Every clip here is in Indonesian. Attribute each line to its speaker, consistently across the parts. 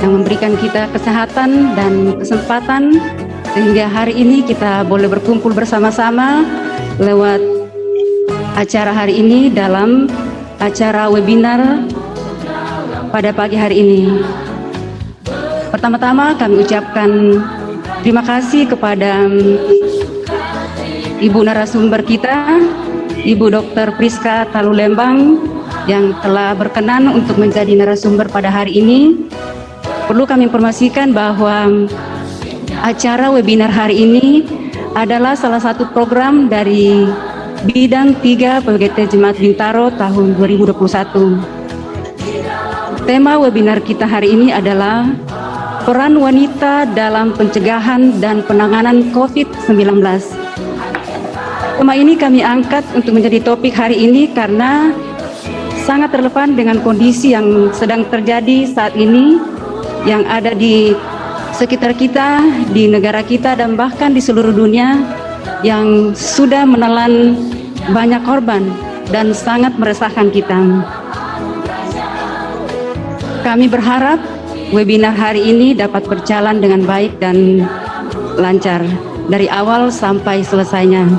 Speaker 1: yang memberikan kita kesehatan dan kesempatan sehingga hari ini kita boleh berkumpul bersama-sama lewat acara hari ini dalam acara webinar pada pagi hari ini. Pertama-tama kami ucapkan terima kasih kepada Ibu narasumber kita, Ibu Dr. Priska Talulembang yang telah berkenan untuk menjadi narasumber pada hari ini. Perlu kami informasikan bahwa acara webinar hari ini adalah salah satu program dari Bidang 3 PWGT Jemaat Bintaro tahun 2021. Tema webinar kita hari ini adalah peran wanita dalam pencegahan dan penanganan COVID-19. Tema ini kami angkat untuk menjadi topik hari ini karena sangat relevan dengan kondisi yang sedang terjadi saat ini yang ada di sekitar kita, di negara kita, dan bahkan di seluruh dunia yang sudah menelan banyak korban dan sangat meresahkan kita. Kami berharap webinar hari ini dapat berjalan dengan baik dan lancar dari awal sampai selesainya.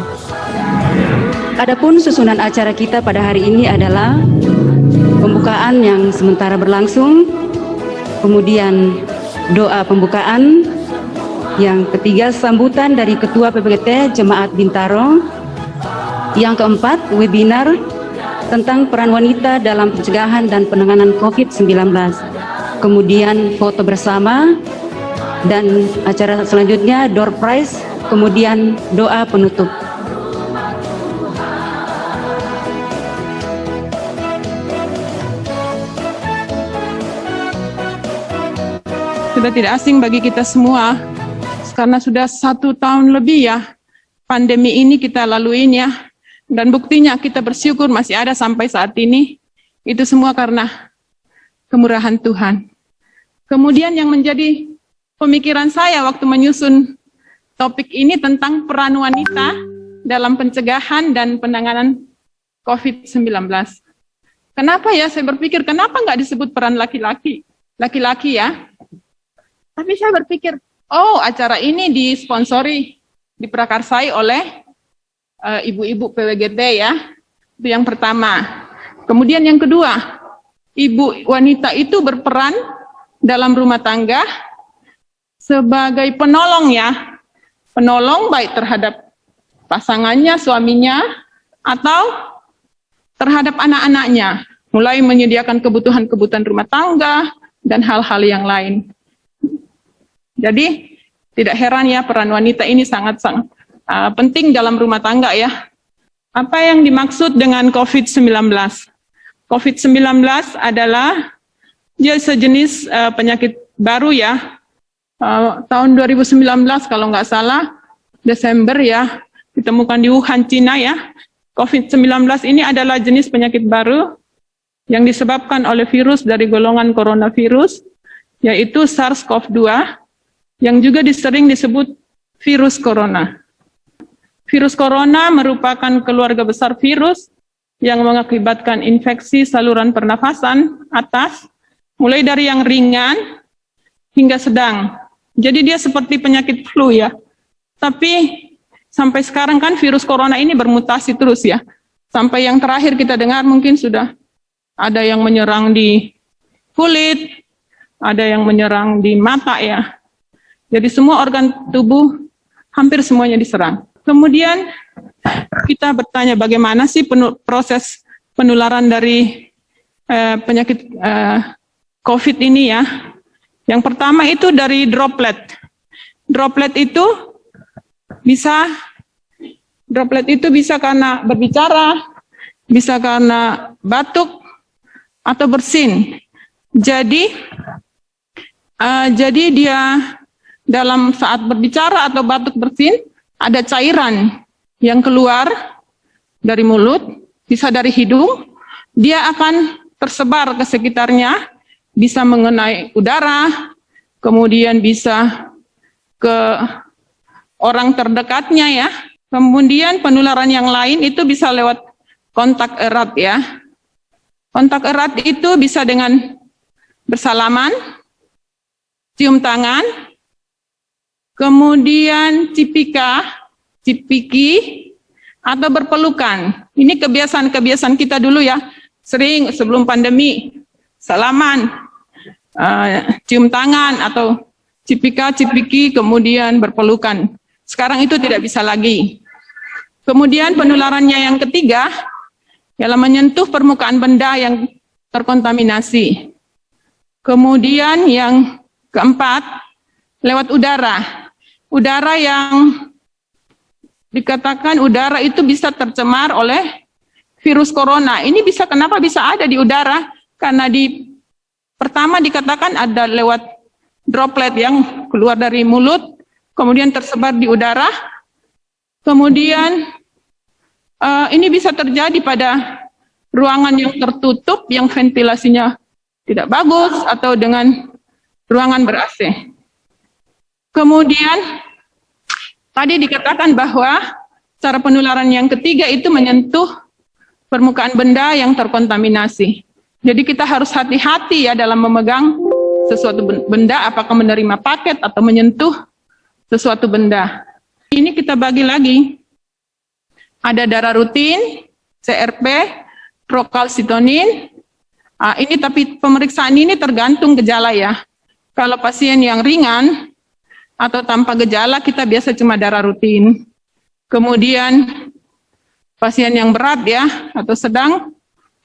Speaker 1: Adapun susunan acara kita pada hari ini adalah pembukaan yang sementara berlangsung, kemudian doa pembukaan, yang ketiga sambutan dari Ketua PPGT Jemaat Bintaro, yang keempat webinar tentang peran wanita dalam pencegahan dan penanganan COVID-19, kemudian foto bersama, dan acara selanjutnya door prize, kemudian doa penutup.
Speaker 2: Sudah tidak asing bagi kita semua, karena sudah 1 tahun lebih ya, pandemi ini kita laluin ya, dan buktinya kita bersyukur masih ada sampai saat ini, itu semua karena kemurahan Tuhan. Kemudian yang menjadi pemikiran saya waktu menyusun topik ini tentang peran wanita dalam pencegahan dan penanganan COVID-19. Kenapa ya saya berpikir, kenapa nggak disebut peran laki-laki? Laki-laki ya. Tapi saya berpikir, oh acara ini disponsori, diprakarsai oleh ibu-ibu PWGT ya. Itu yang pertama. Kemudian yang kedua, ibu wanita itu berperan dalam rumah tangga sebagai penolong ya. Penolong baik terhadap pasangannya, suaminya, atau terhadap anak-anaknya. Mulai menyediakan kebutuhan-kebutuhan rumah tangga dan hal-hal yang lain. Jadi tidak heran ya peran wanita ini sangat-sangat penting dalam rumah tangga ya. Apa yang dimaksud dengan COVID-19? COVID-19 adalah dia sejenis penyakit baru ya. Tahun 2019 kalau nggak salah, Desember ya, ditemukan di Wuhan, Cina ya. COVID-19 ini adalah jenis penyakit baru yang disebabkan oleh virus dari golongan coronavirus, yaitu SARS-CoV-2, yang juga sering disebut virus corona. Virus corona merupakan keluarga besar virus yang mengakibatkan infeksi saluran pernafasan atas, mulai dari yang ringan hingga sedang. Jadi dia seperti penyakit flu ya. Tapi sampai sekarang kan virus corona ini bermutasi terus ya. Sampai yang terakhir kita dengar mungkin sudah ada yang menyerang di kulit, ada yang menyerang di mata ya. Jadi semua organ tubuh hampir semuanya diserang. Kemudian kita bertanya bagaimana sih proses penularan dari penyakit COVID ini ya. Yang pertama itu dari droplet. Droplet itu bisa karena berbicara, bisa karena batuk, atau bersin. Jadi dia dalam saat berbicara atau batuk bersin, ada cairan yang keluar dari mulut, bisa dari hidung, dia akan tersebar ke sekitarnya, bisa mengenai udara, kemudian bisa ke orang terdekatnya ya. Kemudian penularan yang lain itu bisa lewat kontak erat ya. Kontak erat itu bisa dengan bersalaman, cium tangan, kemudian cipiki, atau berpelukan. Ini kebiasaan-kebiasaan kita dulu ya, sering sebelum pandemi, salaman, cium tangan, atau cipiki, kemudian berpelukan. Sekarang itu tidak bisa lagi. Kemudian penularannya yang ketiga, ialah menyentuh permukaan benda yang terkontaminasi. Kemudian yang keempat, lewat udara. Udara yang dikatakan udara itu bisa tercemar oleh virus corona. Ini kenapa bisa ada di udara? Karena pertama dikatakan ada lewat droplet yang keluar dari mulut, kemudian tersebar di udara. Kemudian ini bisa terjadi pada ruangan yang tertutup, yang ventilasinya tidak bagus, atau dengan ruangan ber-AC. Kemudian tadi dikatakan bahwa cara penularan yang ketiga itu menyentuh permukaan benda yang terkontaminasi. Jadi kita harus hati-hati ya dalam memegang sesuatu benda, apakah menerima paket atau menyentuh sesuatu benda. Ini kita bagi lagi. Ada darah rutin, CRP, prokalsitonin. Ini tapi pemeriksaan ini tergantung gejala ya. Kalau pasien yang ringan atau tanpa gejala, kita biasa cuma darah rutin. Kemudian pasien yang berat ya atau sedang,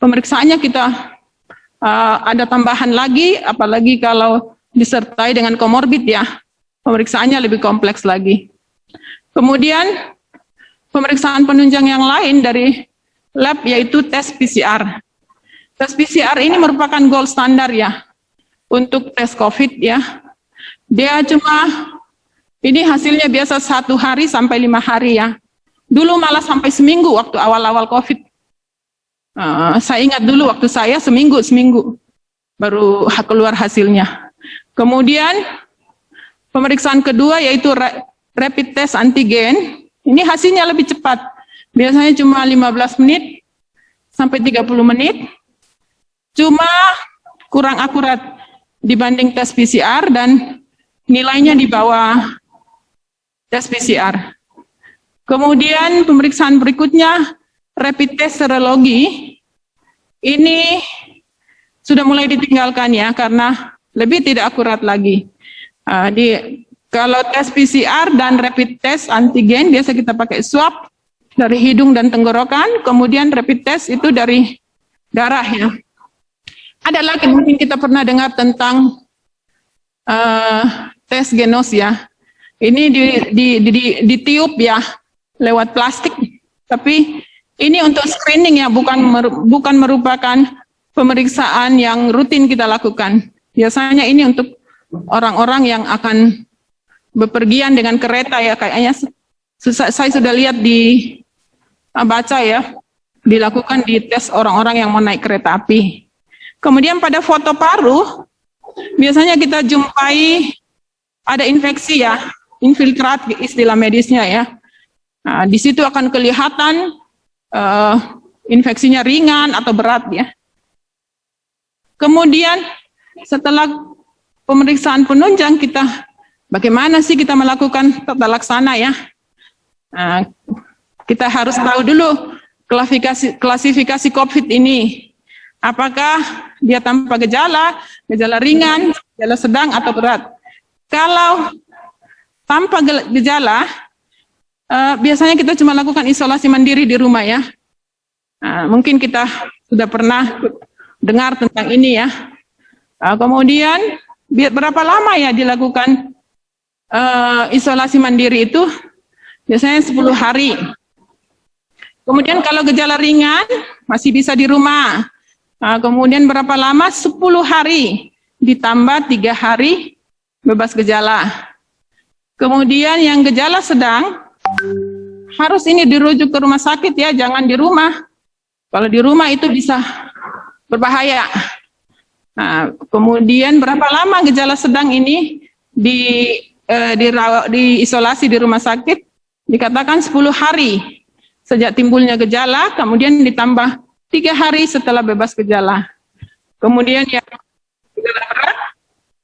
Speaker 2: pemeriksaannya kita ada tambahan lagi, apalagi kalau disertai dengan komorbid ya, pemeriksaannya lebih kompleks lagi. Kemudian pemeriksaan penunjang yang lain dari lab yaitu tes PCR. Tes PCR ini merupakan gold standar ya untuk tes COVID ya. Dia ini hasilnya biasa 1 hari sampai 5 hari ya. Dulu malah sampai seminggu waktu awal-awal COVID. Saya ingat dulu waktu saya seminggu baru keluar hasilnya. Kemudian pemeriksaan kedua yaitu rapid test antigen. Ini hasilnya lebih cepat. Biasanya cuma 15 menit sampai 30 menit. Cuma kurang akurat dibanding tes PCR dan nilainya di bawah tes PCR. Kemudian pemeriksaan berikutnya, rapid test serologi. Ini sudah mulai ditinggalkan ya, karena lebih tidak akurat lagi. Kalau tes PCR dan rapid test antigen, biasa kita pakai swab dari hidung dan tenggorokan, kemudian rapid test itu dari darah ya. Ada lagi mungkin kita pernah dengar tentang tes genos ya. Ini ditiup ya lewat plastik. Tapi ini untuk screening ya, bukan merupakan pemeriksaan yang rutin kita lakukan. Biasanya ini untuk orang-orang yang akan bepergian dengan kereta ya, kayaknya saya sudah lihat baca ya, dilakukan di tes orang-orang yang mau naik kereta api. Kemudian pada foto paru, biasanya kita jumpai ada infeksi ya, infiltrat istilah medisnya ya. Nah, di situ akan kelihatan infeksinya ringan atau berat ya. Kemudian setelah pemeriksaan penunjang bagaimana sih kita melakukan tata laksana ya? Nah, kita harus tahu dulu klasifikasi COVID ini. Apakah dia tanpa gejala, gejala ringan, gejala sedang atau berat? Kalau tanpa gejala, biasanya kita cuma lakukan isolasi mandiri di rumah ya. Mungkin kita sudah pernah dengar tentang ini ya. Kemudian berapa lama ya dilakukan isolasi mandiri itu? Biasanya 10 hari. Kemudian kalau gejala ringan masih bisa di rumah. Kemudian berapa lama? 10 hari ditambah 3 hari bebas gejala. Kemudian yang gejala sedang harus ini dirujuk ke rumah sakit ya, jangan di rumah. Kalau di rumah itu bisa berbahaya. Kemudian berapa lama gejala sedang ini diisolasi di rumah sakit? Dikatakan 10 hari sejak timbulnya gejala, kemudian ditambah 3 hari setelah bebas gejala. Kemudian yang gejala berat,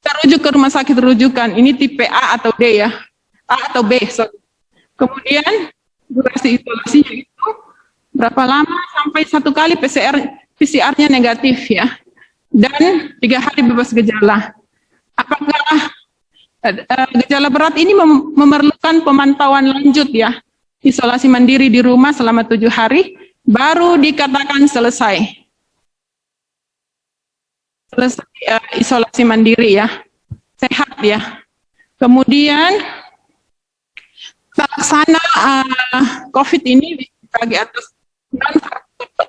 Speaker 2: kita rujuk ke rumah sakit rujukan. Ini tipe A atau D ya. A atau B, sorry. Kemudian durasi isolasinya itu berapa lama? Sampai 1 kali PCR-nya negatif ya. Dan 3 hari bebas gejala. Apakah gejala berat ini memerlukan pemantauan lanjut ya. Isolasi mandiri di rumah selama 7 hari, baru dikatakan selesai. Selesai isolasi mandiri ya. Sehat ya. Kemudian pelaksana COVID ini dibagi atas 6 faktor.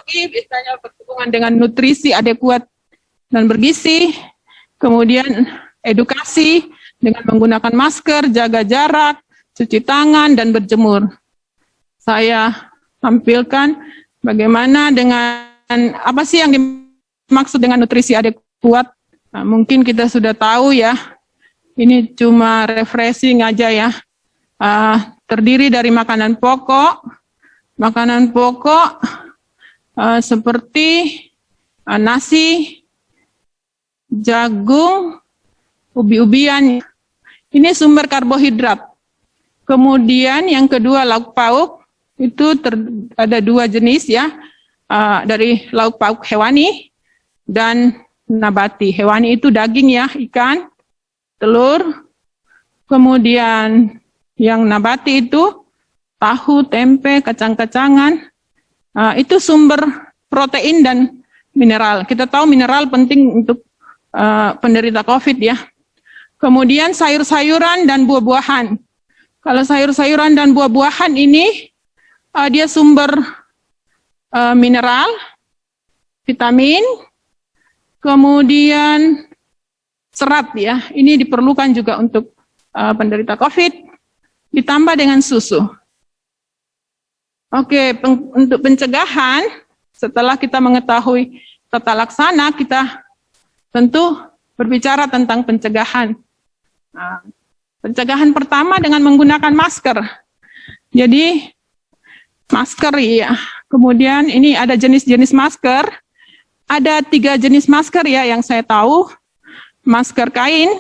Speaker 2: Biasanya berhubungan dengan nutrisi adekuat dan bergizi, kemudian edukasi dengan menggunakan masker, jaga jarak, cuci tangan, dan berjemur. Saya tampilkan bagaimana dengan apa sih yang dimaksud dengan nutrisi adekuat. Nah, mungkin kita sudah tahu ya, ini cuma refreshing aja ya. Terdiri dari makanan pokok seperti nasi, jagung, ubi-ubian. Ini sumber karbohidrat. Kemudian yang kedua lauk pauk, itu ada 2 jenis ya, dari lauk pauk hewani dan nabati. Hewani itu daging ya, ikan, telur. Kemudian yang nabati itu tahu, tempe, kacang-kacangan. Itu sumber protein dan mineral. Kita tahu mineral penting untuk penderita COVID ya. Kemudian sayur-sayuran dan buah-buahan. Kalau sayur-sayuran dan buah-buahan ini dia sumber mineral, vitamin, kemudian serat ya. Ini diperlukan juga untuk penderita COVID, ditambah dengan susu. Oke, untuk pencegahan, setelah kita mengetahui tata laksana, kita tentu berbicara tentang pencegahan. Nah, pencegahan pertama dengan menggunakan masker. Jadi, masker ya. Kemudian ini ada jenis-jenis masker. Ada 3 jenis masker ya yang saya tahu. Masker kain,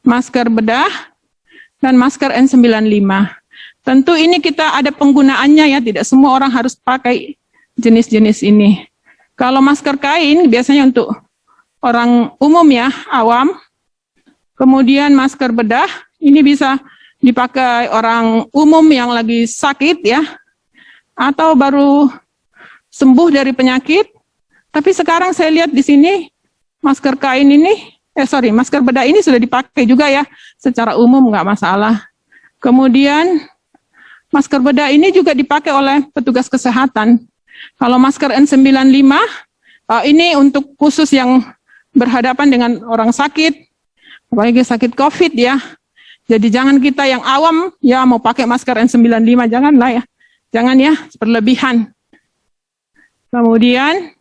Speaker 2: masker bedah, dan masker N95. Tentu ini kita ada penggunaannya ya, tidak semua orang harus pakai jenis-jenis ini. Kalau masker kain biasanya untuk orang umum ya, awam. Kemudian masker bedah, ini bisa dipakai orang umum yang lagi sakit ya, atau baru sembuh dari penyakit. Tapi sekarang saya lihat di sini, masker kain ini, masker bedah ini sudah dipakai juga ya, secara umum nggak masalah. Kemudian masker bedah ini juga dipakai oleh petugas kesehatan. Kalau masker N95, ini untuk khusus yang berhadapan dengan orang sakit, apalagi sakit COVID ya. Jadi jangan kita yang awam, ya mau pakai masker N95, janganlah ya. Jangan ya, berlebihan. Kemudian,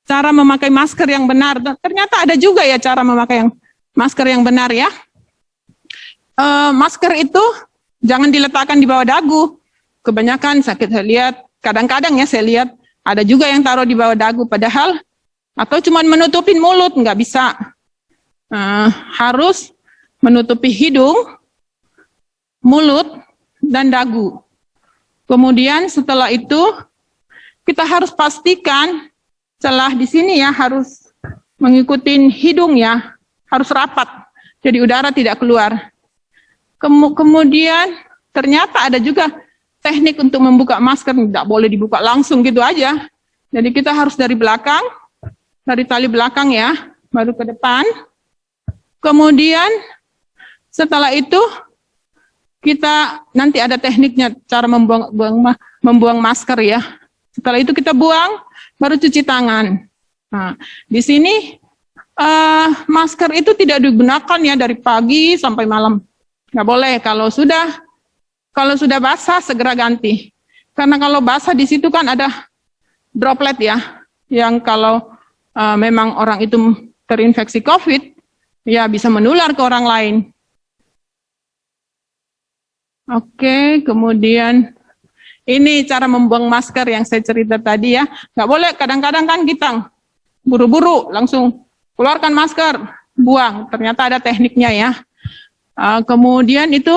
Speaker 2: cara memakai masker yang benar. Ternyata ada juga ya cara memakai masker yang benar ya. Masker itu jangan diletakkan di bawah dagu. Kebanyakan sakit saya lihat, kadang-kadang ya saya lihat ada juga yang taruh di bawah dagu, padahal atau cuma menutupin mulut, nggak bisa. Harus menutupi hidung, mulut, dan dagu. Kemudian setelah itu kita harus pastikan celah di sini ya harus mengikuti hidung ya, harus rapat, jadi udara tidak keluar. Kemudian ternyata ada juga teknik untuk membuka masker, tidak boleh dibuka langsung gitu aja. Jadi kita harus dari belakang, dari tali belakang ya, baru ke depan. Kemudian setelah itu kita nanti ada tekniknya cara membuang masker ya. Setelah itu kita buang, baru cuci tangan. Nah, di sini masker itu tidak digunakan ya dari pagi sampai malam. Nggak boleh, kalau sudah basah segera ganti. Karena kalau basah di situ kan ada droplet ya, yang kalau memang orang itu terinfeksi COVID, ya bisa menular ke orang lain. Oke, kemudian Ini cara membuang masker yang saya cerita tadi ya. Nggak boleh, kadang-kadang kan kita buru-buru langsung keluarkan masker, buang. Ternyata ada tekniknya ya. Kemudian itu,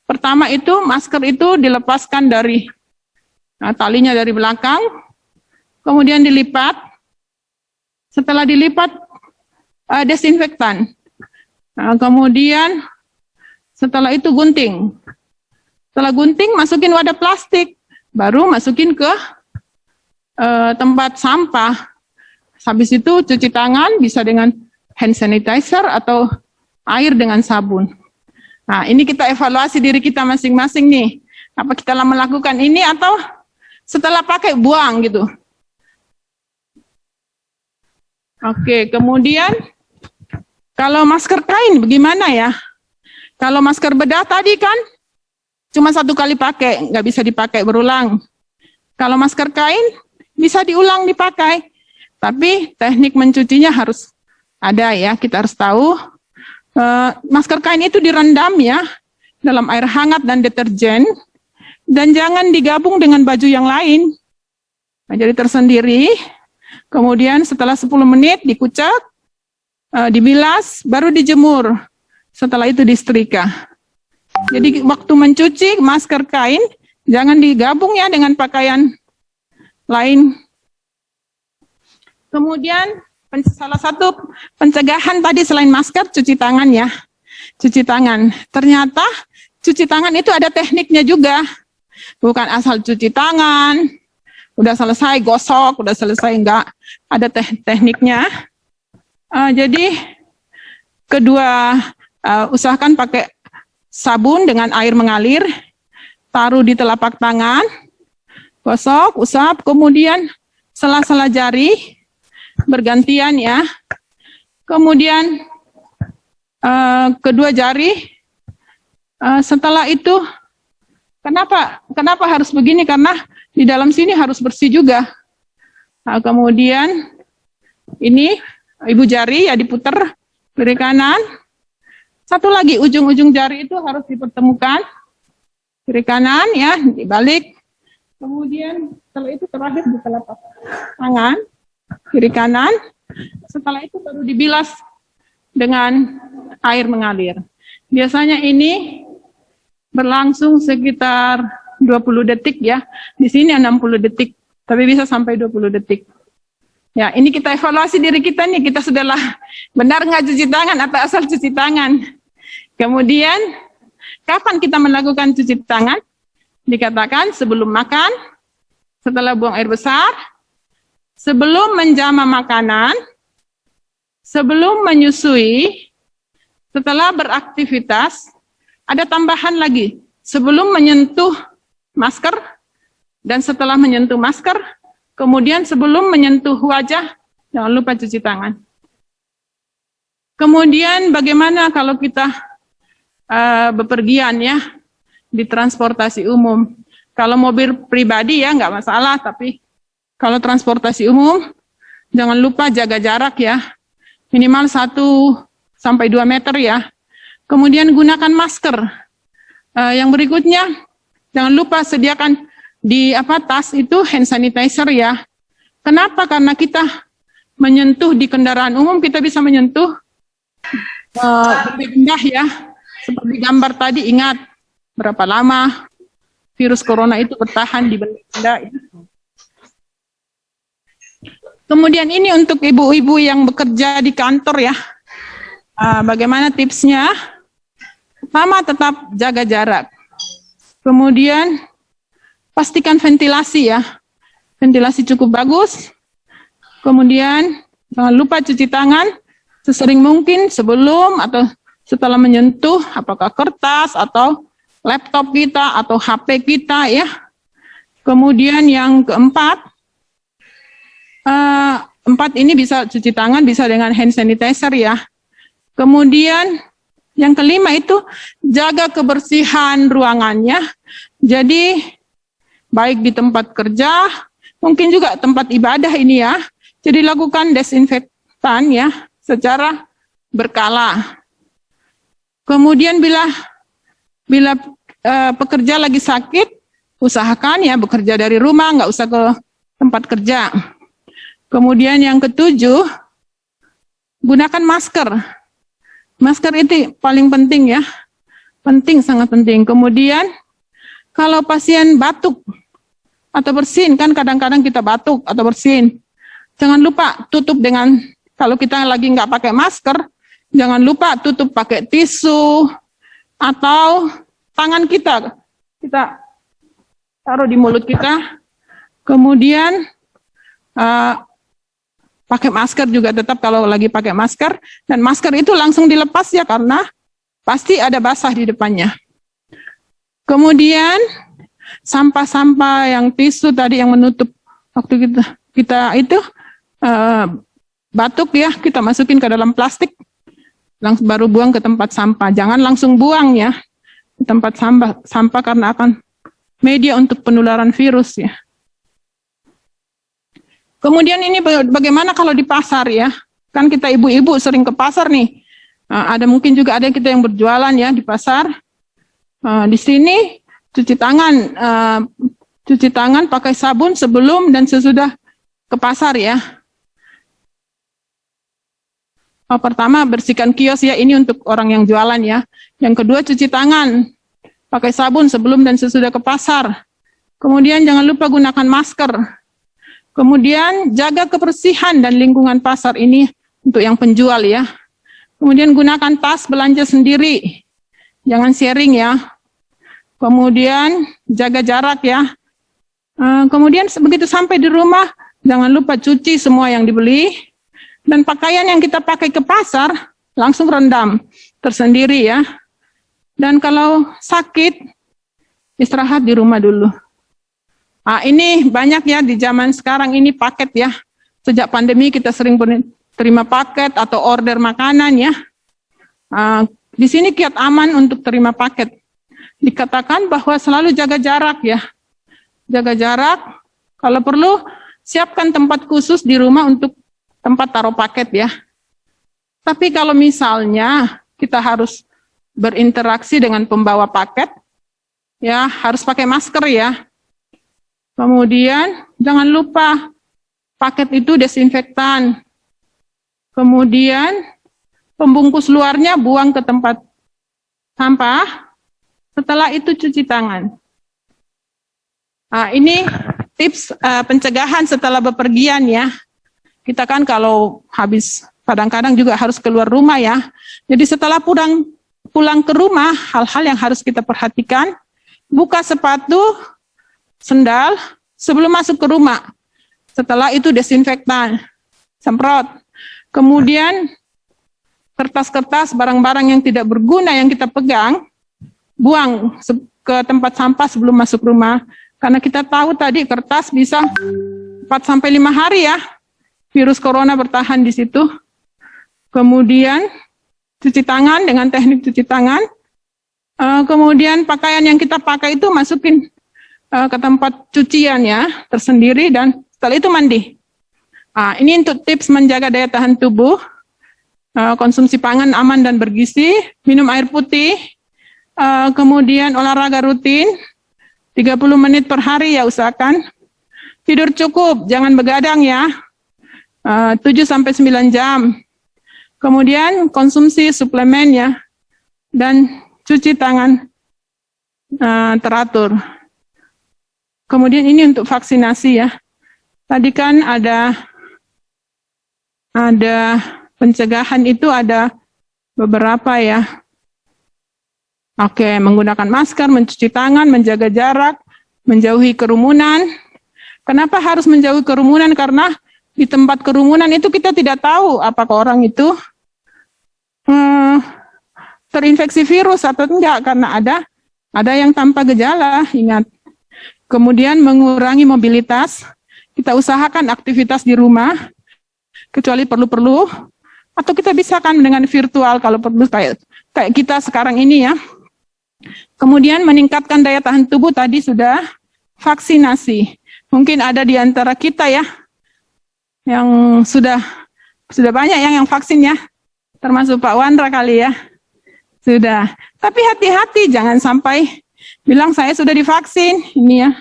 Speaker 2: pertama itu masker itu dilepaskan dari talinya dari belakang, kemudian dilipat. Setelah dilipat, desinfektan. Kemudian setelah itu gunting. Setelah gunting, masukin wadah plastik. Baru masukin ke tempat sampah. Habis itu cuci tangan, bisa dengan hand sanitizer atau air dengan sabun. Nah, ini kita evaluasi diri kita masing-masing nih. Apa kita melakukan ini atau setelah pakai buang gitu. Oke, kemudian kalau masker kain bagaimana ya? Kalau masker bedah tadi kan cuma 1 kali pakai, nggak bisa dipakai berulang. Kalau masker kain bisa diulang dipakai, tapi teknik mencucinya harus ada ya. Kita harus tahu masker kain itu direndam ya dalam air hangat dan deterjen, dan jangan digabung dengan baju yang lain. Nah, jadi tersendiri. Kemudian setelah 10 menit dikucek, dibilas, baru dijemur. Setelah itu disetrika. Jadi waktu mencuci masker kain, jangan digabung ya dengan pakaian lain. Kemudian salah satu pencegahan tadi selain masker, cuci tangan ya. Cuci tangan. Ternyata cuci tangan itu ada tekniknya juga. Bukan asal cuci tangan, udah selesai gosok, udah selesai enggak. Ada tekniknya. Jadi kedua, usahakan pakai sabun dengan air mengalir, taruh di telapak tangan, gosok, usap, kemudian sela-sela jari, bergantian ya. Kemudian kedua jari, setelah itu, kenapa harus begini? Karena di dalam sini harus bersih juga. Nah, kemudian ini ibu jari ya diputer kiri kanan. Satu lagi, ujung-ujung jari itu harus dipertemukan, kiri kanan ya, dibalik. Kemudian setelah itu terakhir di telapak tangan, kiri kanan. Setelah itu baru dibilas dengan air mengalir. Biasanya ini berlangsung sekitar 20 detik ya. Di sini 60 detik, tapi bisa sampai 20 detik. Ya, ini kita evaluasi diri kita nih, kita sudahlah benar nggak cuci tangan atau asal cuci tangan. Kemudian, kapan kita melakukan cuci tangan? Dikatakan sebelum makan, setelah buang air besar, sebelum menjamah makanan, sebelum menyusui, setelah beraktivitas, ada tambahan lagi, sebelum menyentuh masker, dan setelah menyentuh masker, kemudian sebelum menyentuh wajah, jangan lupa cuci tangan. Kemudian bagaimana kalau kita bepergian ya, di transportasi umum. Kalau mobil pribadi ya nggak masalah, tapi kalau transportasi umum, jangan lupa jaga jarak ya, minimal 1 sampai 2 meter ya. Kemudian gunakan masker. Yang berikutnya, jangan lupa sediakan di tas itu hand sanitizer ya. Kenapa? Karena kita menyentuh di kendaraan umum, kita bisa menyentuh benda ya. Seperti gambar tadi, ingat berapa lama virus corona itu bertahan di benda-benda. Ya. Kemudian ini untuk ibu-ibu yang bekerja di kantor ya. Bagaimana tipsnya? Pertama, tetap jaga jarak. Kemudian pastikan ventilasi ya. Ventilasi cukup bagus. Kemudian jangan lupa cuci tangan sesering mungkin sebelum atau setelah menyentuh apakah kertas atau laptop kita atau HP kita ya. Kemudian yang keempat, ini bisa cuci tangan, bisa dengan hand sanitizer ya. Kemudian yang kelima itu jaga kebersihan ruangannya. Jadi baik di tempat kerja, mungkin juga tempat ibadah ini ya. Jadi lakukan desinfektan ya secara berkala. Kemudian bila pekerja lagi sakit, usahakan ya bekerja dari rumah, nggak usah ke tempat kerja. Kemudian yang ketujuh, gunakan masker. Masker itu paling penting ya, penting, sangat penting. Kemudian kalau pasien batuk atau bersin, kan kadang-kadang kita batuk atau bersin, jangan lupa tutup dengan, kalau kita lagi nggak pakai masker, jangan lupa tutup pakai tisu atau tangan kita taruh di mulut kita. Kemudian pakai masker juga tetap kalau lagi pakai masker, dan masker itu langsung dilepas ya karena pasti ada basah di depannya. Kemudian sampah-sampah yang tisu tadi yang menutup waktu kita itu batuk ya, kita masukin ke dalam plastik, langsung baru buang ke tempat sampah. Jangan langsung buang ya di tempat sampah karena akan media untuk penularan virus ya. Kemudian ini bagaimana kalau di pasar ya? Kan kita ibu-ibu sering ke pasar nih. Ada mungkin juga ada kita yang berjualan ya di pasar. Di sini cuci tangan pakai sabun sebelum dan sesudah ke pasar ya. Pertama bersihkan kios ya, ini untuk orang yang jualan ya. Yang kedua cuci tangan pakai sabun sebelum dan sesudah ke pasar. Kemudian jangan lupa gunakan masker. Kemudian jaga kebersihan dan lingkungan pasar ini untuk yang penjual ya. Kemudian gunakan tas belanja sendiri, jangan sharing ya. Kemudian jaga jarak ya. Kemudian begitu sampai di rumah, jangan lupa cuci semua yang dibeli. Dan pakaian yang kita pakai ke pasar, langsung rendam tersendiri ya. Dan kalau sakit, istirahat di rumah dulu. Ini banyak ya di zaman sekarang ini paket ya. Sejak pandemi kita sering terima paket atau order makanan ya. Di sini kiat aman untuk terima paket. Dikatakan bahwa selalu jaga jarak ya. Jaga jarak, kalau perlu siapkan tempat khusus di rumah untuk tempat taruh paket ya. Tapi kalau misalnya kita harus berinteraksi dengan pembawa paket, ya harus pakai masker ya. Kemudian jangan lupa paket itu desinfektan. Kemudian pembungkus luarnya buang ke tempat sampah. Setelah itu cuci tangan. Ini tips pencegahan setelah bepergian ya. Kita kan kalau habis kadang-kadang juga harus keluar rumah ya. Jadi setelah pulang ke rumah, hal-hal yang harus kita perhatikan, buka sepatu, sendal sebelum masuk ke rumah. Setelah itu desinfektan, semprot. Kemudian kertas-kertas, barang-barang yang tidak berguna yang kita pegang, buang ke tempat sampah sebelum masuk rumah. Karena kita tahu tadi kertas bisa 4-5 hari ya, virus corona bertahan di situ. Kemudian cuci tangan dengan teknik cuci tangan. Kemudian pakaian yang kita pakai itu masukin ke tempat cucian ya, tersendiri, dan setelah itu mandi. Ini untuk tips menjaga daya tahan tubuh, konsumsi pangan aman dan bergizi, minum air putih, kemudian olahraga rutin, 30 menit per hari ya usahakan. Tidur cukup, jangan begadang ya, 7-9 jam. Kemudian konsumsi suplemen ya, dan cuci tangan teratur. Kemudian ini untuk vaksinasi ya. Tadi kan ada pencegahan itu ada beberapa ya. Oke, menggunakan masker, mencuci tangan, menjaga jarak, menjauhi kerumunan. Kenapa harus menjauhi kerumunan? Karena di tempat kerumunan itu kita tidak tahu apakah orang itu terinfeksi virus atau enggak, karena ada yang tanpa gejala, ingat. Kemudian mengurangi mobilitas, kita usahakan aktivitas di rumah, kecuali perlu-perlu, atau kita bisa kan dengan virtual kalau perlu kayak kita sekarang ini ya. Kemudian meningkatkan daya tahan tubuh, tadi sudah vaksinasi. Mungkin ada di antara kita ya, yang sudah banyak yang vaksin ya, termasuk Pak Wandra kali ya. Sudah, tapi hati-hati jangan sampai bilang saya sudah divaksin. Ini ya,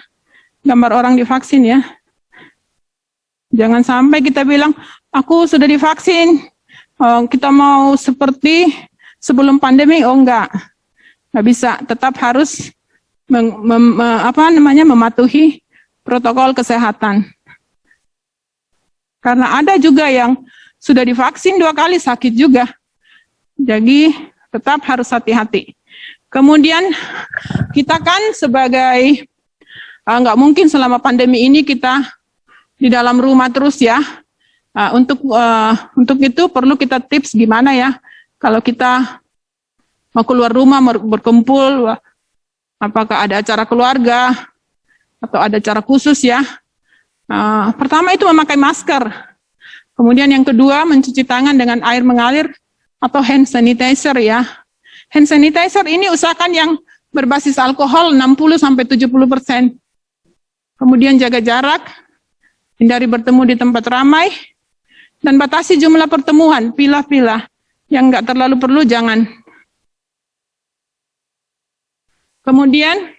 Speaker 2: gambar orang divaksin ya. Jangan sampai kita bilang, aku sudah divaksin, kita mau seperti sebelum pandemi, oh enggak bisa, tetap harus mematuhi protokol kesehatan. Karena ada juga yang sudah divaksin 2 kali sakit juga, jadi tetap harus hati-hati. Kemudian kita kan sebagai, nggak mungkin selama pandemi ini kita di dalam rumah terus ya. Untuk itu perlu kita tips gimana ya kalau kita mau keluar rumah, berkumpul, apakah ada acara keluarga atau ada acara khusus ya. Pertama itu memakai masker. Kemudian yang kedua mencuci tangan dengan air mengalir atau hand sanitizer ya. Hand sanitizer ini usahakan yang berbasis alkohol 60-70%. Kemudian jaga jarak, hindari bertemu di tempat ramai, dan batasi jumlah pertemuan, pilah-pilah. Yang nggak terlalu perlu, jangan. Kemudian,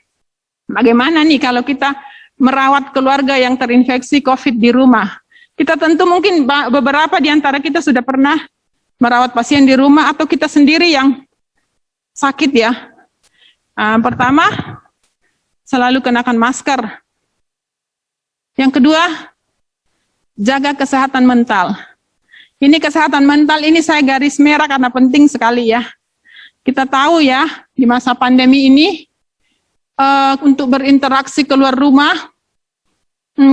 Speaker 2: bagaimana nih kalau kita merawat keluarga yang terinfeksi COVID di rumah? Kita tentu mungkin beberapa di antara kita sudah pernah merawat pasien di rumah atau kita sendiri yang sakit ya. Pertama, selalu kenakan masker. Yang kedua, jaga kesehatan mental. Ini kesehatan mental ini saya garis merah karena penting sekali ya. Kita tahu ya, di masa pandemi ini, untuk berinteraksi keluar rumah,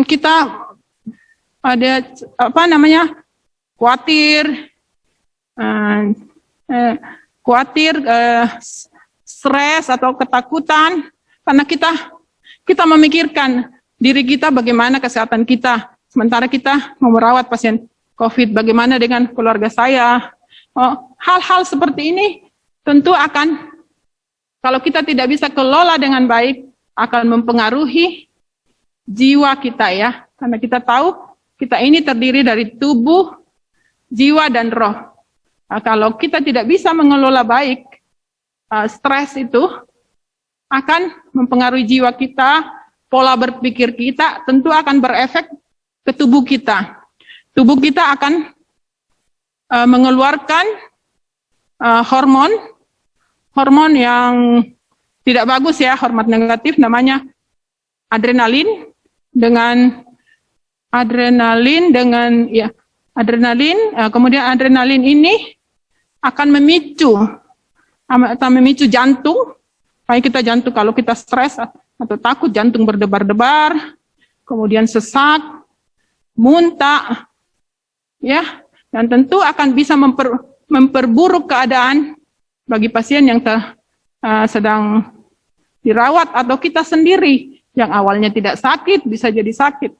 Speaker 2: kita ada khawatir, stres atau ketakutan, karena kita memikirkan diri kita, bagaimana kesehatan kita, sementara kita mau merawat pasien COVID, bagaimana dengan keluarga saya. Hal-hal seperti ini tentu akan, kalau kita tidak bisa kelola dengan baik, akan mempengaruhi jiwa kita ya, karena kita tahu kita ini terdiri dari tubuh, jiwa, dan roh. Kalau kita tidak bisa mengelola baik, stres itu akan mempengaruhi jiwa kita, pola berpikir kita, tentu akan berefek ke tubuh kita. Tubuh kita akan mengeluarkan hormon yang tidak bagus ya, hormon negatif, namanya adrenalin. Kemudian adrenalin ini akan memicu jantung. Kayak kita jantung, kalau kita stres atau takut, jantung berdebar-debar, kemudian sesak, muntah, ya, dan tentu akan bisa memperburuk keadaan bagi pasien yang sedang dirawat atau kita sendiri yang awalnya tidak sakit bisa jadi sakit.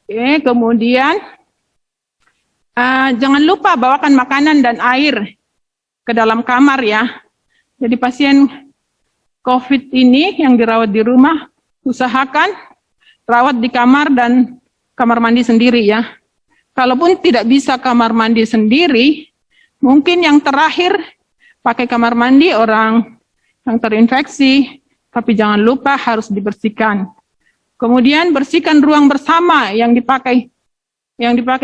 Speaker 2: Oke, kemudian jangan lupa bawakan makanan dan air ke dalam kamar ya. Jadi pasien COVID ini yang dirawat di rumah, usahakan rawat di kamar dan kamar mandi sendiri ya. Kalaupun tidak bisa kamar mandi sendiri, mungkin yang terakhir pakai kamar mandi orang yang terinfeksi, tapi jangan lupa harus dibersihkan. Kemudian bersihkan ruang bersama yang dipakai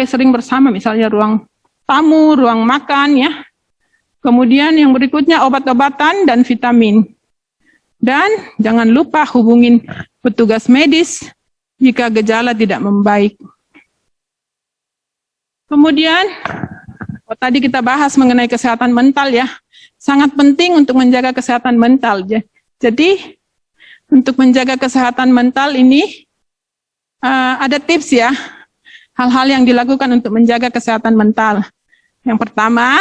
Speaker 2: sering bersama, misalnya ruang tamu, ruang makan ya. Kemudian yang berikutnya obat-obatan dan vitamin. Dan jangan lupa hubungin petugas medis jika gejala tidak membaik. Kemudian, tadi kita bahas mengenai kesehatan mental ya. Sangat penting untuk menjaga kesehatan mental. Jadi, untuk menjaga kesehatan mental ini, ada tips ya. Hal-hal yang dilakukan untuk menjaga kesehatan mental. Yang pertama,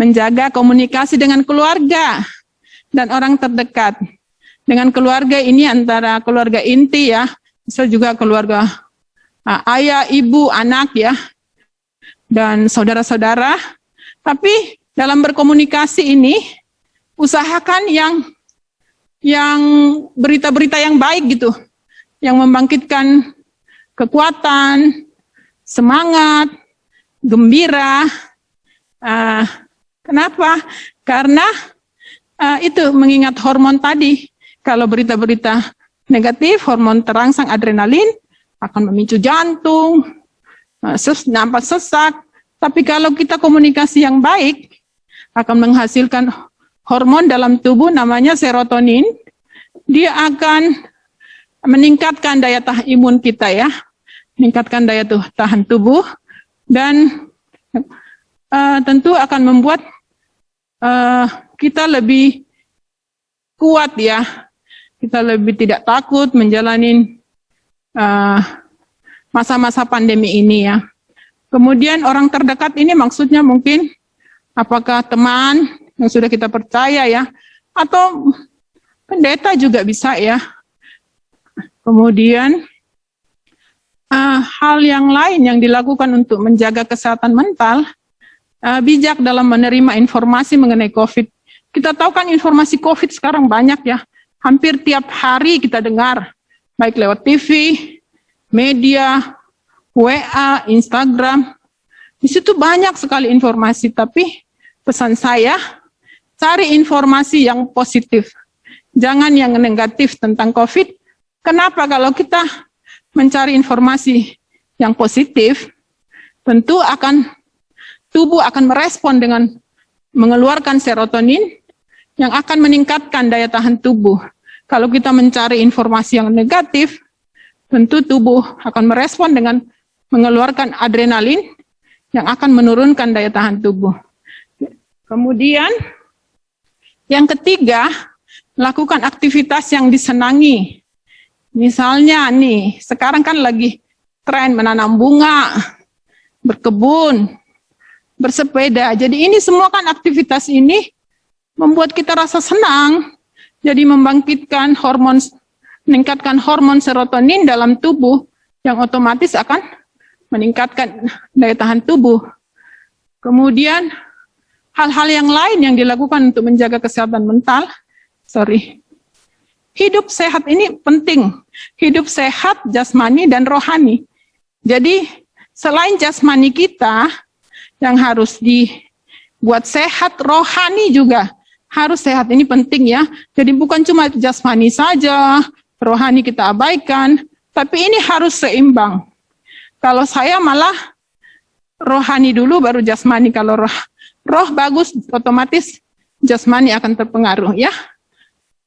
Speaker 2: menjaga komunikasi dengan keluarga dan orang terdekat. Dengan keluarga ini antara keluarga inti ya, bisa juga keluarga ayah, ibu, anak ya, dan saudara-saudara. Tapi dalam berkomunikasi ini, usahakan yang berita-berita yang baik gitu, yang membangkitkan kekuatan, semangat, gembira. Kenapa? Karena itu mengingat hormon tadi. Kalau berita-berita negatif, hormon terangsang adrenalin akan memicu jantung, napas sesak. Tapi kalau kita komunikasi yang baik, akan menghasilkan hormon dalam tubuh namanya serotonin. Dia akan meningkatkan daya tahan imun kita ya, meningkatkan daya tahan tubuh, dan tentu akan membuat kita lebih kuat ya, kita lebih tidak takut menjalani masa-masa pandemi ini ya. Kemudian orang terdekat ini maksudnya mungkin apakah teman yang sudah kita percaya ya, atau pendeta juga bisa ya. Kemudian hal yang lain yang dilakukan untuk menjaga kesehatan mental, bijak dalam menerima informasi mengenai COVID. Kita tahu kan informasi COVID sekarang banyak ya, hampir tiap hari kita dengar, baik lewat TV, media, WA, Instagram. Di situ banyak sekali informasi, tapi pesan saya, cari informasi yang positif. Jangan yang negatif tentang COVID. Kenapa? Kalau kita mencari informasi yang positif, tentu tubuh akan merespon dengan mengeluarkan serotonin yang akan meningkatkan daya tahan tubuh. Kalau kita mencari informasi yang negatif, tentu tubuh akan merespon dengan mengeluarkan adrenalin yang akan menurunkan daya tahan tubuh. Kemudian, yang ketiga, lakukan aktivitas yang disenangi. Misalnya nih, sekarang kan lagi tren menanam bunga, berkebun, bersepeda. Jadi ini semua kan aktivitas ini membuat kita rasa senang. Jadi membangkitkan hormon, meningkatkan hormon serotonin dalam tubuh yang otomatis akan meningkatkan daya tahan tubuh. Kemudian hal-hal yang lain yang dilakukan untuk menjaga kesehatan mental, hidup sehat ini penting. Hidup sehat jasmani dan rohani. Jadi selain jasmani kita yang harus dibuat sehat, rohani juga harus sehat. Ini penting ya. Jadi bukan cuma jasmani saja, rohani kita abaikan, tapi ini harus seimbang. Kalau saya malah rohani dulu baru jasmani. Kalau roh bagus, otomatis jasmani akan terpengaruh ya.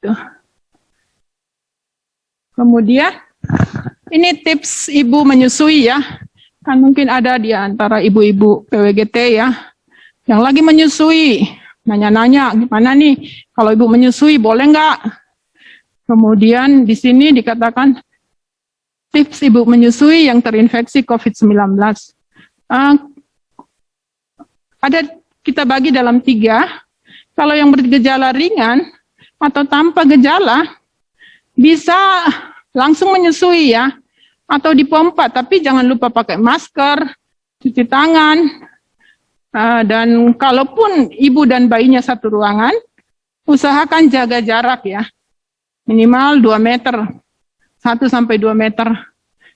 Speaker 2: Tuh. Kemudian ini tips ibu menyusui ya. Kan mungkin ada di antara ibu-ibu PWGT ya yang lagi menyusui, nanya-nanya gimana nih kalau ibu menyusui boleh nggak? Kemudian di sini dikatakan tips ibu menyusui yang terinfeksi COVID-19. Ada kita bagi dalam 3. Kalau yang bergejala ringan atau tanpa gejala bisa langsung menyusui ya, atau dipompa, tapi jangan lupa pakai masker, cuci tangan, dan kalaupun ibu dan bayinya satu ruangan, usahakan jaga jarak ya, minimal 2 meter, 1-2 meter.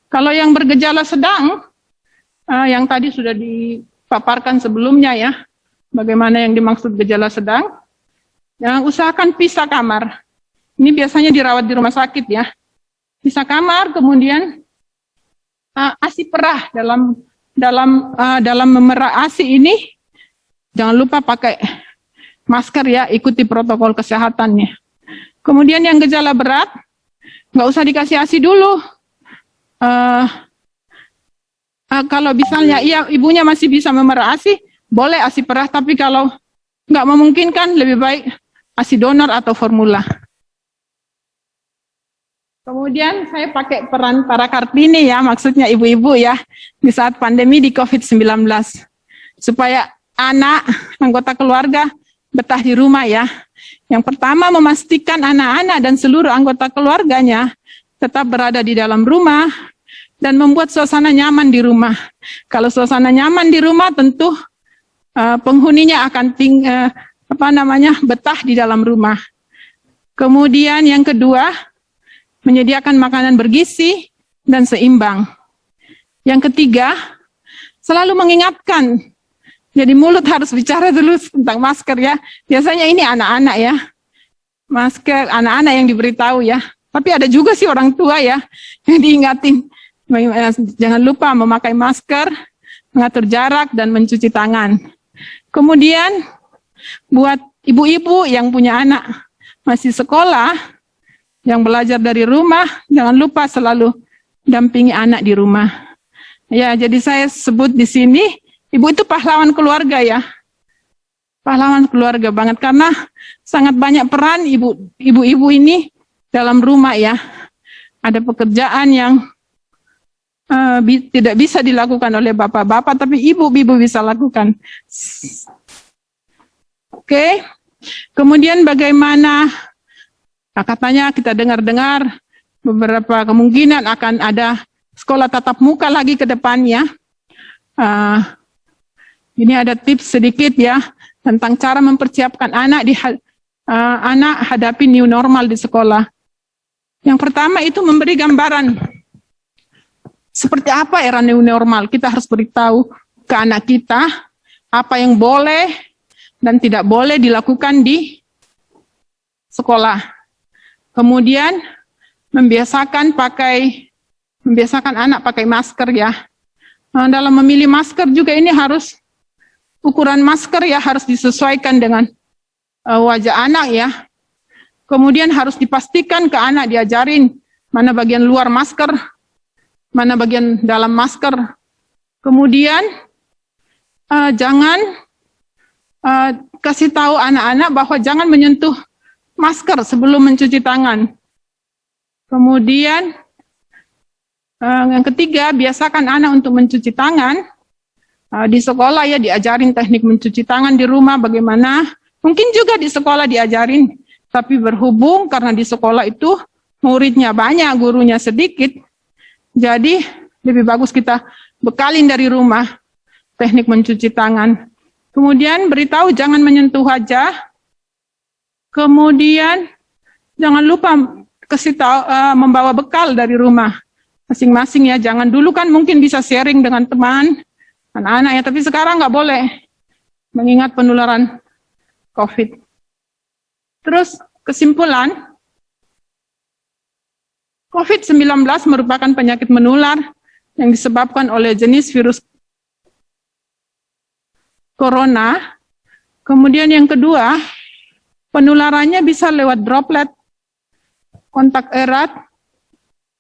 Speaker 2: Kalau yang bergejala sedang, yang tadi sudah dipaparkan sebelumnya ya, bagaimana yang dimaksud gejala sedang, yang usahakan pisah kamar. Ini biasanya dirawat di rumah sakit ya. Pisah kamar, kemudian ASI perah dalam memerah ASI ini jangan lupa pakai masker ya, ikuti protokol kesehatannya. Kemudian yang gejala berat nggak usah dikasih ASI dulu. Kalau misalnya ibunya masih bisa memerah ASI, boleh ASI perah, tapi kalau nggak memungkinkan lebih baik ASI donor atau formula. Kemudian saya pakai peran para Kartini ya, maksudnya ibu-ibu ya, di saat pandemi di COVID-19. Supaya anak, anggota keluarga betah di rumah ya. Yang pertama memastikan anak-anak dan seluruh anggota keluarganya tetap berada di dalam rumah dan membuat suasana nyaman di rumah. Kalau suasana nyaman di rumah tentu penghuninya akan betah di dalam rumah. Kemudian yang kedua, menyediakan makanan bergizi dan seimbang. Yang ketiga, selalu mengingatkan. Jadi mulut harus bicara dulu tentang masker ya. Biasanya ini anak-anak ya. masker anak-anak yang diberitahu ya. Tapi ada juga sih orang tua ya yang diingatin. Jangan lupa memakai masker, mengatur jarak, dan mencuci tangan. Kemudian buat ibu-ibu yang punya anak masih sekolah, yang belajar dari rumah, jangan lupa selalu dampingi anak di rumah. Ya, jadi saya sebut di sini, ibu itu pahlawan keluarga ya. Pahlawan keluarga banget, karena sangat banyak peran ibu-ibu ini dalam rumah ya. Ada pekerjaan yang tidak bisa dilakukan oleh bapak-bapak, tapi ibu-ibu bisa lakukan. Oke. Kemudian bagaimana, katanya kita dengar-dengar beberapa kemungkinan akan ada sekolah tatap muka lagi ke depannya. Ini ada tips sedikit ya tentang cara mempersiapkan anak hadapi new normal di sekolah. Yang pertama itu memberi gambaran seperti apa era new normal. Kita harus beritahu ke anak kita apa yang boleh dan tidak boleh dilakukan di sekolah. Kemudian membiasakan anak pakai masker ya. Dalam memilih masker juga ini harus ukuran masker ya harus disesuaikan dengan wajah anak ya. Kemudian harus dipastikan ke anak diajarin mana bagian luar masker, mana bagian dalam masker. Kemudian jangan kasih tahu anak-anak bahwa jangan menyentuh masker sebelum mencuci tangan. Kemudian yang ketiga, biasakan anak untuk mencuci tangan. Di sekolah ya diajarin teknik mencuci tangan, di rumah bagaimana. Mungkin juga di sekolah diajarin, tapi berhubung karena di sekolah itu muridnya banyak, gurunya sedikit, jadi lebih bagus kita bekalin dari rumah teknik mencuci tangan. Kemudian beritahu jangan menyentuh wajah. Kemudian jangan lupa kasih tahu membawa bekal dari rumah masing-masing ya. Jangan dulu kan mungkin bisa sharing dengan teman, anak-anak ya, tapi sekarang nggak boleh mengingat penularan COVID. Terus kesimpulan, COVID-19 merupakan penyakit menular yang disebabkan oleh jenis virus corona. Kemudian yang kedua, penularannya bisa lewat droplet, kontak erat,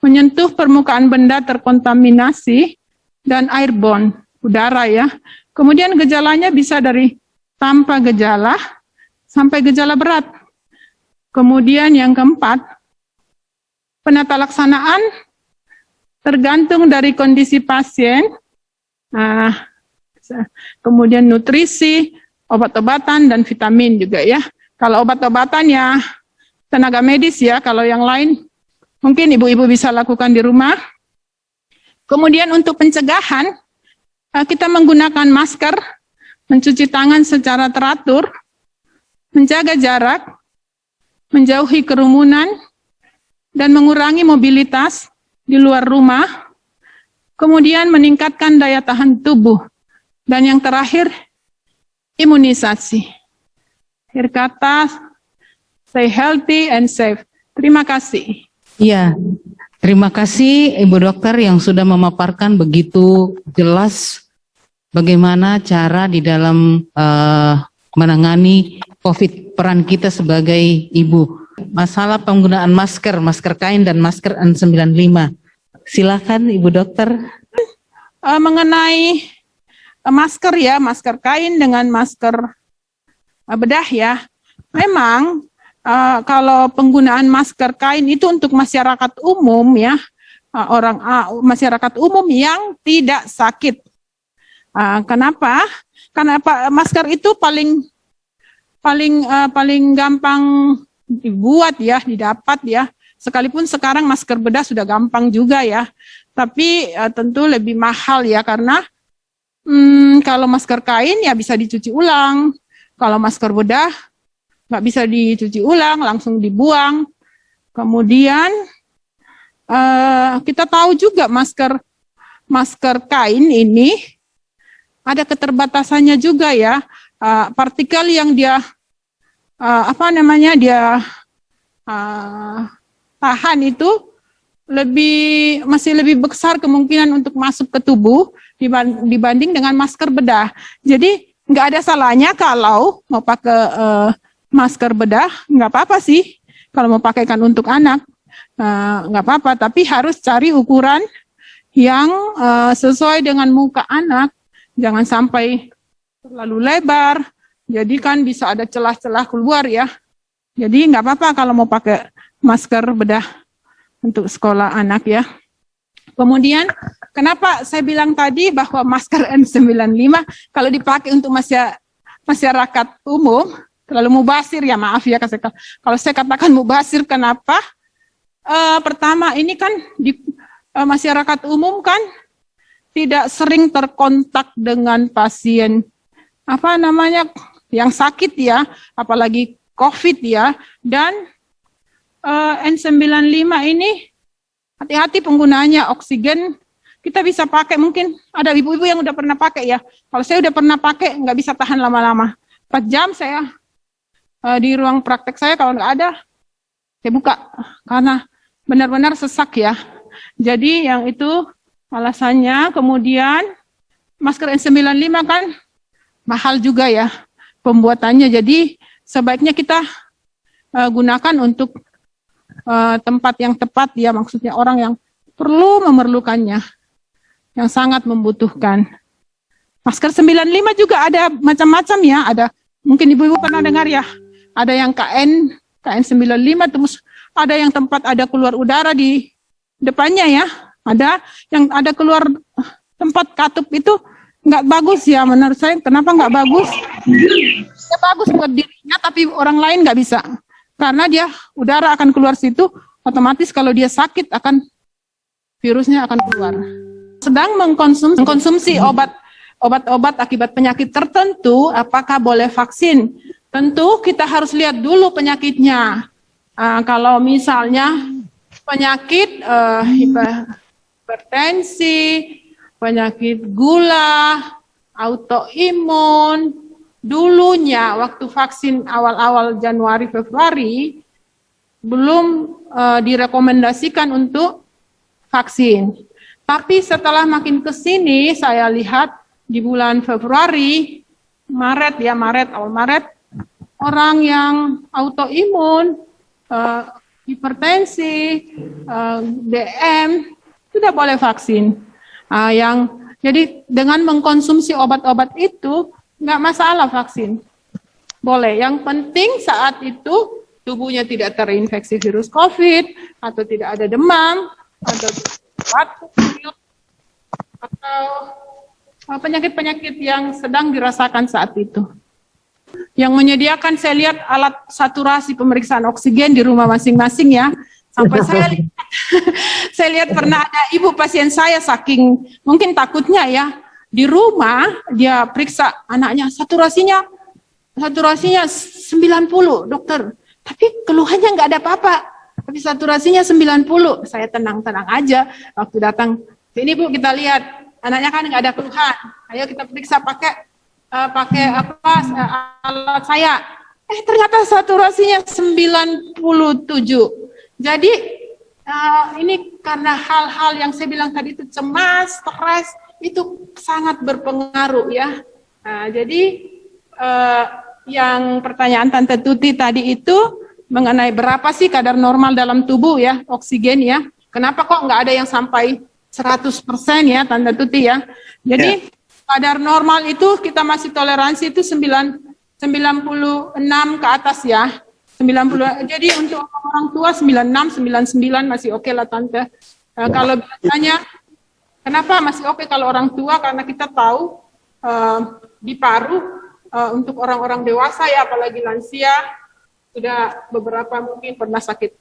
Speaker 2: menyentuh permukaan benda terkontaminasi, dan airborne, udara ya. Kemudian gejalanya bisa dari tanpa gejala sampai gejala berat. Kemudian yang keempat, penata laksanaan tergantung dari kondisi pasien, kemudian nutrisi, obat-obatan, dan vitamin juga ya. Kalau obat-obatan ya tenaga medis ya, kalau yang lain mungkin ibu-ibu bisa lakukan di rumah. Kemudian untuk pencegahan, kita menggunakan masker, mencuci tangan secara teratur, menjaga jarak, menjauhi kerumunan, dan mengurangi mobilitas di luar rumah, kemudian meningkatkan daya tahan tubuh, dan yang terakhir, imunisasi. Akhir kata, stay healthy and safe. Terima kasih.
Speaker 3: Iya, terima kasih Ibu Dokter yang sudah memaparkan begitu jelas bagaimana cara di dalam menangani COVID, peran kita sebagai ibu. Masalah penggunaan masker kain dan masker N95. Silakan Ibu Dokter.
Speaker 2: Mengenai masker ya, masker kain dengan masker bedah ya. Memang kalau penggunaan masker kain itu untuk masyarakat umum ya, masyarakat umum yang tidak sakit. Kenapa? Karena masker itu paling gampang dibuat ya, didapat ya. Sekalipun sekarang masker bedah sudah gampang juga ya, tapi tentu lebih mahal ya, karena kalau masker kain ya bisa dicuci ulang, kalau masker bedah nggak bisa dicuci ulang, langsung dibuang. Kemudian kita tahu juga masker kain ini ada keterbatasannya juga ya, partikel yang dia tahan itu masih lebih besar kemungkinan untuk masuk ke tubuh dibanding dengan masker bedah. Jadi nggak ada salahnya kalau mau pakai masker bedah, nggak apa-apa sih. Kalau mau pakaikan untuk anak, nggak apa-apa. Tapi harus cari ukuran yang sesuai dengan muka anak. Jangan sampai terlalu lebar. Jadi kan bisa ada celah-celah keluar ya. Jadi nggak apa-apa kalau mau pakai masker bedah untuk sekolah anak ya. Kemudian, kenapa saya bilang tadi bahwa masker N95 kalau dipakai untuk masyarakat umum, terlalu mubazir ya, maaf ya. Kalau saya katakan mubazir, kenapa? Pertama, ini kan di masyarakat umum kan tidak sering terkontak dengan pasien, yang sakit ya, apalagi COVID ya, dan N95 ini hati-hati penggunaannya. Oksigen kita bisa pakai, mungkin ada ibu-ibu yang udah pernah pakai ya. Kalau saya udah pernah pakai, nggak bisa tahan lama-lama. 4 jam saya di ruang praktek saya, kalau nggak ada, saya buka. Karena benar-benar sesak ya. Jadi yang itu alasannya. Kemudian masker N95 kan mahal juga ya pembuatannya. Jadi sebaiknya kita gunakan untuk tempat yang tepat ya, maksudnya orang yang memerlukannya, yang sangat membutuhkan. Masker 95 juga ada macam-macam ya, ada mungkin ibu-ibu pernah dengar ya, ada yang KN95, terus ada yang tempat ada keluar udara di depannya ya, ada yang ada keluar tempat katup, itu nggak bagus ya menurut saya. Kenapa nggak bagus? Ya bagus buat dirinya, tapi orang lain nggak bisa. Karena dia udara akan keluar situ, otomatis kalau dia sakit virusnya akan keluar. Sedang mengkonsumsi obat-obat akibat penyakit tertentu, apakah boleh vaksin? Tentu kita harus lihat dulu penyakitnya. Kalau misalnya penyakit hipertensi, penyakit gula, autoimun, dulunya waktu vaksin awal-awal Januari Februari belum direkomendasikan untuk vaksin. Tapi setelah makin ke sini saya lihat di bulan Februari, awal Maret, orang yang autoimun, hipertensi, DM sudah boleh vaksin. Jadi dengan mengkonsumsi obat-obat itu nggak masalah vaksin, boleh. Yang penting saat itu tubuhnya tidak terinfeksi virus COVID, atau tidak ada demam, atau batuk, atau penyakit-penyakit yang sedang dirasakan saat itu. Yang menyediakan, saya lihat alat saturasi pemeriksaan oksigen di rumah masing-masing ya. Sampai saya lihat pernah ada ibu pasien saya, saking mungkin takutnya ya, di rumah dia periksa anaknya, saturasinya 90, dokter. Tapi keluhannya nggak ada apa-apa. Tapi saturasinya 90. Saya tenang-tenang aja waktu datang. Sini Bu, kita lihat anaknya kan nggak ada keluhan. Ayo kita periksa pakai alat saya. Ternyata saturasinya 97. Jadi ini karena hal-hal yang saya bilang tadi itu, cemas, stres, itu sangat berpengaruh ya. Jadi yang pertanyaan Tante Tuti tadi itu mengenai berapa sih kadar normal dalam tubuh ya, oksigen ya. Kenapa kok nggak ada yang sampai 100% ya Tante Tuti ya. Jadi kadar normal itu kita masih toleransi itu 96 ke atas ya. 90. Jadi untuk orang tua 96, 99 masih oke lah Tante. Kalau biasanya kenapa masih oke kalau orang tua? Karena kita tahu di paru untuk orang-orang dewasa ya, apalagi lansia, sudah beberapa mungkin pernah sakit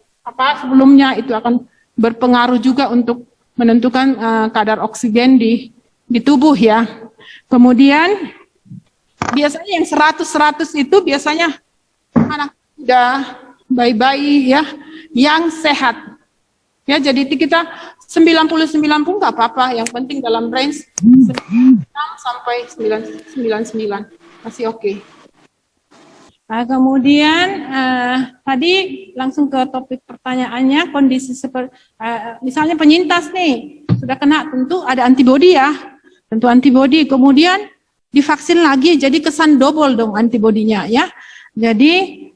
Speaker 2: sebelumnya, itu akan berpengaruh juga untuk menentukan kadar oksigen di tubuh ya. Kemudian biasanya yang 100 itu biasanya anak udah bayi-bayi ya, yang sehat. Ya, jadi kita 90 nggak apa-apa, yang penting dalam range 96 sampai 99 masih oke. Kemudian tadi langsung ke topik pertanyaannya, kondisi seperti misalnya penyintas nih sudah kena, tentu ada antibodi ya, tentu antibodi. Kemudian divaksin lagi, jadi kesan double dong antibodinya ya. Jadi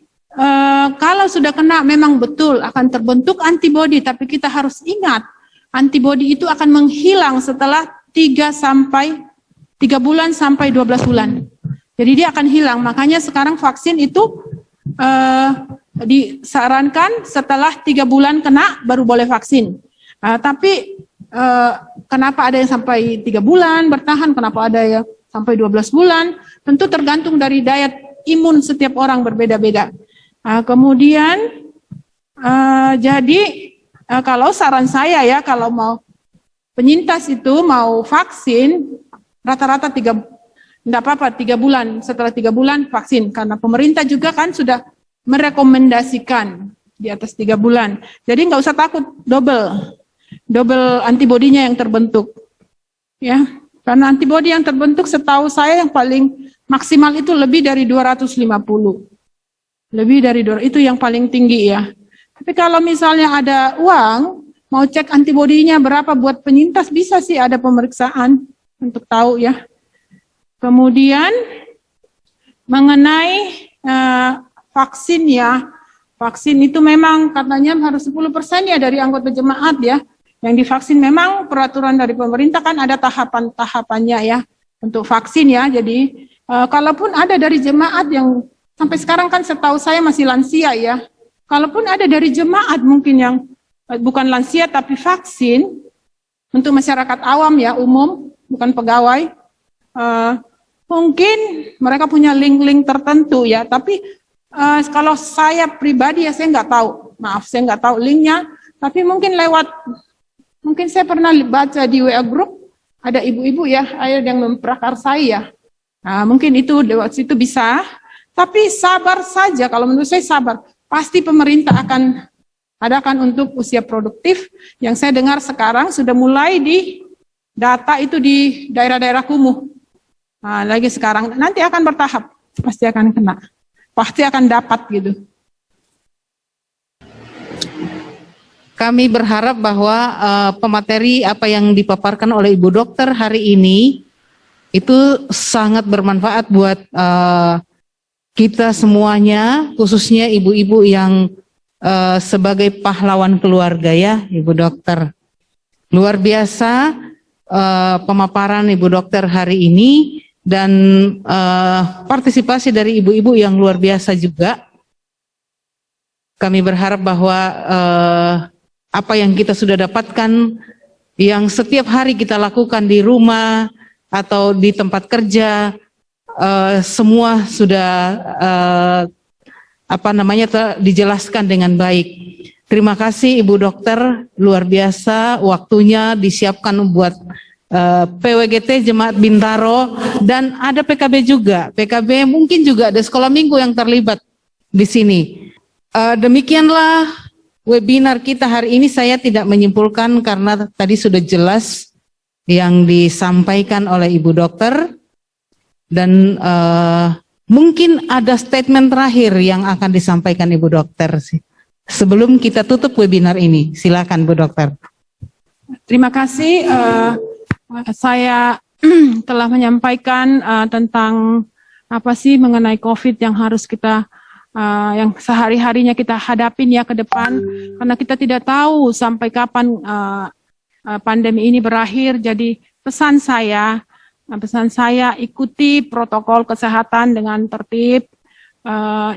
Speaker 2: kalau sudah kena memang betul akan terbentuk antibodi, tapi kita harus ingat antibodi itu akan menghilang setelah 3 bulan sampai 12 bulan. Jadi dia akan hilang, makanya sekarang vaksin itu disarankan setelah 3 bulan kena baru boleh vaksin. Tapi kenapa ada yang sampai 3 bulan bertahan, kenapa ada yang sampai 12 bulan, tentu tergantung dari daya imun setiap orang berbeda-beda. Kemudian jadi kalau saran saya ya, kalau mau penyintas itu mau vaksin, rata-rata 3 bulan, setelah 3 bulan vaksin, karena pemerintah juga kan sudah merekomendasikan di atas 3 bulan. Jadi nggak usah takut double antibodinya yang terbentuk. Ya, karena antibodi yang terbentuk setahu saya yang paling maksimal itu lebih dari 250. Lebih dari 200, itu yang paling tinggi ya. Tapi kalau misalnya ada uang, mau cek antibodinya berapa buat penyintas, bisa sih ada pemeriksaan untuk tahu ya. Kemudian mengenai vaksin ya, vaksin itu memang katanya harus 10% ya dari anggota jemaat ya yang divaksin. Memang peraturan dari pemerintah kan ada tahapan-tahapannya ya untuk vaksin ya. Jadi kalaupun ada dari jemaat yang sampai sekarang kan setahu saya masih lansia ya, kalaupun ada dari jemaat mungkin yang bukan lansia tapi vaksin untuk masyarakat awam ya, umum, bukan pegawai, mungkin mereka punya link-link tertentu ya, tapi kalau saya pribadi ya saya nggak tahu, maaf saya nggak tahu linknya, tapi mungkin mungkin saya pernah baca di WA group ada ibu-ibu ya, ada yang memprakarsai ya, mungkin itu lewat situ bisa, tapi sabar saja, kalau menurut saya sabar, pasti pemerintah akan adakan untuk usia produktif, yang saya dengar sekarang sudah mulai di data itu di daerah-daerah kumuh. Lagi sekarang, nanti akan bertahap, pasti akan kena, pasti akan dapat gitu.
Speaker 3: Kami berharap bahwa pemateri apa yang dipaparkan oleh Ibu Dokter hari ini itu sangat bermanfaat buat kita semuanya, khususnya ibu-ibu yang sebagai pahlawan keluarga ya, Ibu Dokter. Luar biasa pemaparan Ibu Dokter hari ini, dan partisipasi dari ibu-ibu yang luar biasa juga. Kami berharap bahwa apa yang kita sudah dapatkan, yang setiap hari kita lakukan di rumah atau di tempat kerja, semua sudah dijelaskan dengan baik. Terima kasih Ibu Dokter, luar biasa waktunya disiapkan buat PWGT Jemaat Bintaro, dan ada PKB juga. PKB mungkin juga ada sekolah minggu yang terlibat di sini. Demikianlah webinar kita hari ini. Saya tidak menyimpulkan karena tadi sudah jelas yang disampaikan oleh Ibu Dokter, dan mungkin ada statement terakhir yang akan disampaikan Ibu Dokter sebelum kita tutup webinar ini. Silakan Bu Dokter.
Speaker 2: Terima kasih. Saya telah menyampaikan tentang apa sih mengenai COVID yang harus kita yang sehari-harinya kita hadapin ya ke depan, karena kita tidak tahu sampai kapan pandemi ini berakhir. Jadi pesan saya ikuti protokol kesehatan dengan tertib.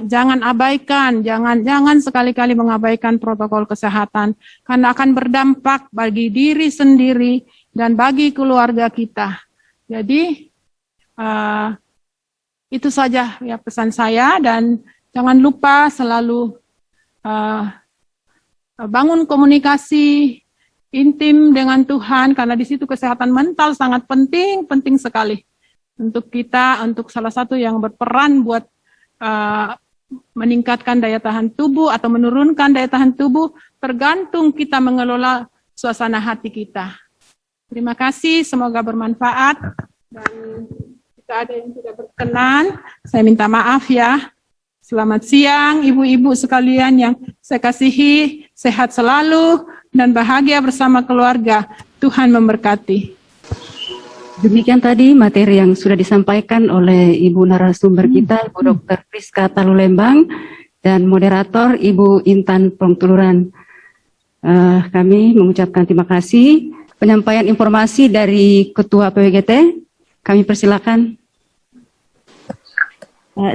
Speaker 2: Jangan abaikan, jangan sekali-kali mengabaikan protokol kesehatan, karena akan berdampak bagi diri sendiri dan bagi keluarga kita. Jadi itu saja ya pesan saya, dan jangan lupa selalu bangun komunikasi intim dengan Tuhan, karena di situ kesehatan mental sangat penting sekali untuk kita, untuk salah satu yang berperan buat meningkatkan daya tahan tubuh atau menurunkan daya tahan tubuh, tergantung kita mengelola suasana hati kita. Terima kasih, semoga bermanfaat, dan jika ada yang tidak berkenan, saya minta maaf ya. Selamat siang ibu-ibu sekalian yang saya kasihi, sehat selalu dan bahagia bersama keluarga. Tuhan memberkati.
Speaker 1: Demikian tadi materi yang sudah disampaikan oleh Ibu narasumber kita, Ibu Dr. Priska Talulembang, dan moderator Ibu Intan Pongtuluran. Kami mengucapkan terima kasih. Penyampaian informasi dari Ketua PWGT, kami persilakan.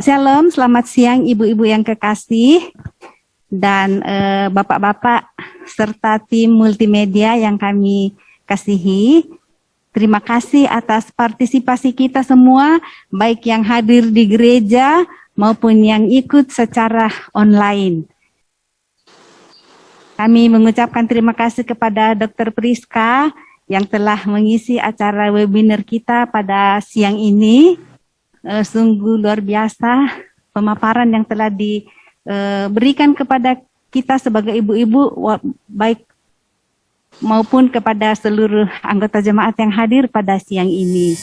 Speaker 4: Shalom, selamat siang ibu-ibu yang kekasih dan bapak-bapak serta tim multimedia yang kami kasihi. Terima kasih atas partisipasi kita semua, baik yang hadir di gereja maupun yang ikut secara online. Kami mengucapkan terima kasih kepada Dr. Priska yang telah mengisi acara webinar kita pada siang ini. Sungguh luar biasa pemaparan yang telah diberikan kepada kita sebagai ibu-ibu, baik maupun kepada seluruh anggota jemaat yang hadir pada siang ini.